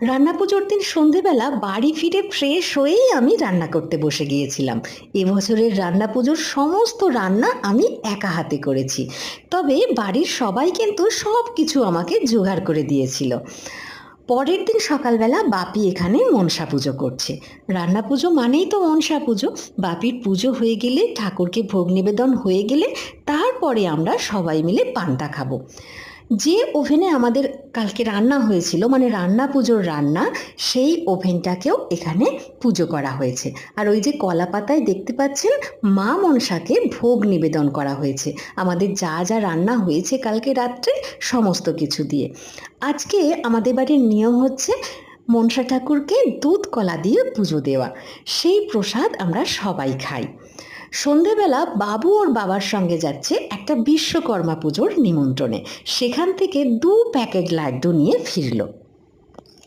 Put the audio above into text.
রান্না পুজোর দিন সন্ধেবেলা বাড়ি ফিরে ফ্রেশ হয়েই আমি রান্না করতে বসে গিয়েছিলাম। এবছরের রান্না পুজোর সমস্ত রান্না আমি একা হাতে করেছি। তবে বাড়ির সবাই কিন্তু সব কিছু আমাকে জোগাড় করে দিয়েছিল। পরের দিন সকালবেলা বাপি এখানে মনসা পুজো করছে। রান্না পুজো মানেই তো মনসা পুজো। বাপির পুজো হয়ে গেলে, ঠাকুরকে ভোগ নিবেদন হয়ে গেলে তারপরে আমরা সবাই মিলে পান্তা খাবো। যে ওভেনে আমাদের কালকে রান্না হয়েছিল, মানে রান্না পুজোর রান্না, সেই ওভেনটাকেও এখানে পুজো করা হয়েছে। আর ওই যে কলা পাতায় দেখতে পাচ্ছেন, মা মনসাকে ভোগ নিবেদন করা হয়েছে আমাদের যা যা রান্না হয়েছে কালকে রাত্রে সমস্ত কিছু দিয়ে। আজকে আমাদের বাড়ির নিয়ম হচ্ছে মনসা ঠাকুরকে দুধ কলা দিয়ে পুজো দেওয়া। সেই প্রসাদ আমরা সবাই খাই। সন্ধেবেলা বাবু ওর বাবার সঙ্গে যাচ্ছে একটা বিশ্বকর্মা পুজোর নিমন্ত্রণে। সেখান থেকে 2 প্যাকেট লাড্ডু নিয়ে ফিরল।